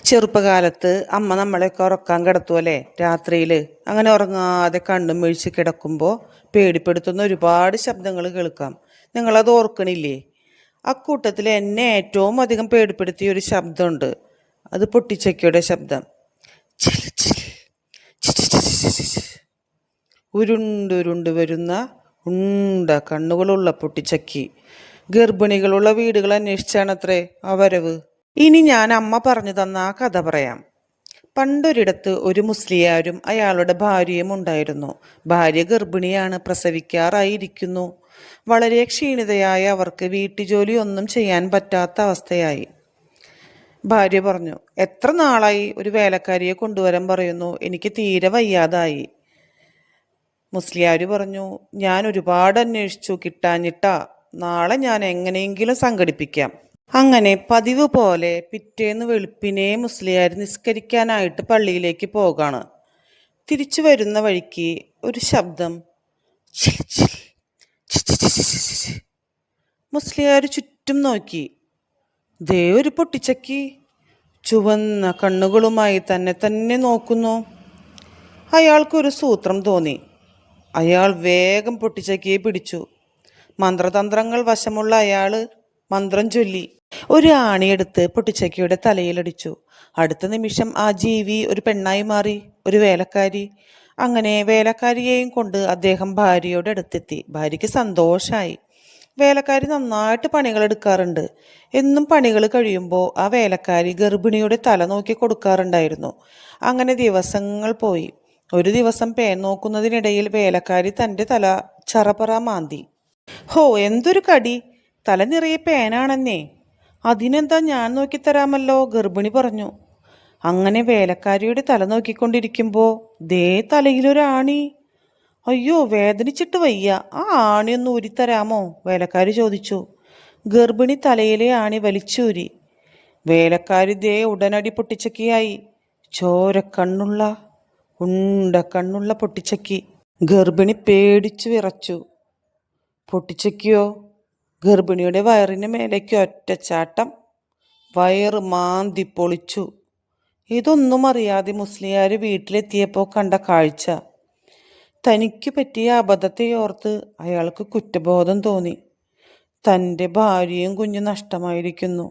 ചെറുപ്പകാലത്ത് അമ്മ നമ്മളെയൊക്കെ ഉറക്കാൻ കിടത്തുമല്ലേ രാത്രിയിൽ. അങ്ങനെ ഉറങ്ങാതെ കണ്ണും മിഴിച്ച് കിടക്കുമ്പോൾ പേടിപ്പെടുത്തുന്ന ഒരുപാട് ശബ്ദങ്ങൾ കേൾക്കാം. നിങ്ങളത് ഓർക്കണില്ലേ? അക്കൂട്ടത്തിൽ എന്നെ ഏറ്റവും അധികം പേടിപ്പെടുത്തിയ ഒരു ശബ്ദമുണ്ട്. അത് പൊട്ടിച്ചക്കയുടെ ശബ്ദം. ഉരുണ്ടുരുണ്ട് വരുന്ന ഉണ്ട കണ്ണുകളുള്ള പൊട്ടിച്ചക്കി. ഗർഭിണികളുള്ള വീടുകൾ അന്വേഷിച്ചാണത്രേ ആ വരവ്. ഇനി ഞാൻ അമ്മ പറഞ്ഞു തന്ന ആ കഥ പറയാം. പണ്ടൊരിടത്ത് ഒരു മുസ്ലിയാരും അയാളുടെ ഭാര്യയും ഉണ്ടായിരുന്നു. ഭാര്യ ഗർഭിണിയാണ്, പ്രസവിക്കാറായിരിക്കുന്നു. വളരെ ക്ഷീണിതയായ അവർക്ക് വീട്ടുജോലി ഒന്നും ചെയ്യാൻ പറ്റാത്ത അവസ്ഥയായി. ഭാര്യ പറഞ്ഞു, എത്ര നാളായി ഒരു വേലക്കാരിയെ കൊണ്ടുവരാൻ പറയുന്നു, എനിക്ക് തീരെ വയ്യാതായി. മുസ്ലിയാര് പറഞ്ഞു, ഞാൻ ഒരുപാട് അന്വേഷിച്ചു, കിട്ടാഞ്ഞിട്ടാ. നാളെ ഞാൻ എങ്ങനെയെങ്കിലും സംഘടിപ്പിക്കാം. അങ്ങനെ പതിവ് പോലെ പിറ്റേന്ന് വെളുപ്പിനെ മുസ്ലിയാർ നിസ്കരിക്കാനായിട്ട് പള്ളിയിലേക്ക് പോകാണ്. തിരിച്ചു വരുന്ന വഴിക്ക് ഒരു ശബ്ദം. മുസ്ലിയാർ ചുറ്റും നോക്കി. ദേ ഒരു പൊട്ടിച്ചക്കി ചുവന്ന കണ്ണുകളുമായി തന്നെ നോക്കുന്നു. അയാൾക്കൊരു സൂത്രം തോന്നി. അയാൾ വേഗം പൊട്ടിച്ചക്കിയെ പിടിച്ചു. മന്ത്രതന്ത്രങ്ങൾ വശമുള്ള അയാൾ മന്ത്രം ചൊല്ലി ഒരു ആണിയെടുത്ത് പൊട്ടിച്ചക്കിയുടെ തലയിലടിച്ചു. അടുത്ത നിമിഷം ആ ജീവി ഒരു പെണ്ണായി മാറി, ഒരു വേലക്കാരി. അങ്ങനെ വേലക്കാരിയെയും കൊണ്ട് അദ്ദേഹം ഭാര്യയുടെ അടുത്തെത്തി. ഭാര്യയ്ക്ക് സന്തോഷമായി. വേലക്കാരി നന്നായിട്ട് പണികൾ എടുക്കാറുണ്ട്. എന്നും പണികൾ കഴിയുമ്പോൾ ആ വേലക്കാരി ഗർഭിണിയുടെ തല നോക്കി കൊടുക്കാറുണ്ടായിരുന്നു. അങ്ങനെ ദിവസങ്ങൾ പോയി. ഒരു ദിവസം പേൻ നോക്കുന്നതിനിടയിൽ വേലക്കാരി തൻ്റെ തല ചറപറ മാന്തി. ഹോ, എന്തൊരു കടി! തല നിറയെ പേനാണെന്നേ. അതിനെന്താ, ഞാൻ നോക്കിത്തരാമല്ലോ, ഗർഭിണി പറഞ്ഞു. അങ്ങനെ വേലക്കാരിയുടെ തല നോക്കിക്കൊണ്ടിരിക്കുമ്പോൾ ദേ തലയിലൊരാണി. അയ്യോ, വേദനിച്ചിട്ട് വയ്യ, ആ ആണിയൊന്ന് ഊരിത്തരാമോ, വേലക്കാരി ചോദിച്ചു. ഗർഭിണി തലയിലെ ആണി വലിച്ചൂരി. വേലക്കാരി ദേ ഉടനടി പൊട്ടിച്ചക്കിയായി. ചോരക്കണ്ണുള്ള ഉണ്ട കണ്ണുള്ള പൊട്ടിച്ചക്കി. ഗർഭിണി പേടിച്ചു വിറച്ചു. പൊട്ടിച്ചക്കിയോ ഗർഭിണിയുടെ വയറിന് മേലേക്ക് ഒറ്റച്ചാട്ടം. വയറ് മാന്തി പൊളിച്ചു. ഇതൊന്നും അറിയാതെ മുസ്ലിയാർ വീട്ടിലെത്തിയപ്പോൾ കണ്ട കാഴ്ച. തനിക്ക് പറ്റിയ അബദ്ധത്തെ ഓർത്ത് അയാൾക്ക് കുറ്റബോധം തോന്നി. തൻ്റെ ഭാര്യയും കുഞ്ഞും നഷ്ടമായിരിക്കുന്നു.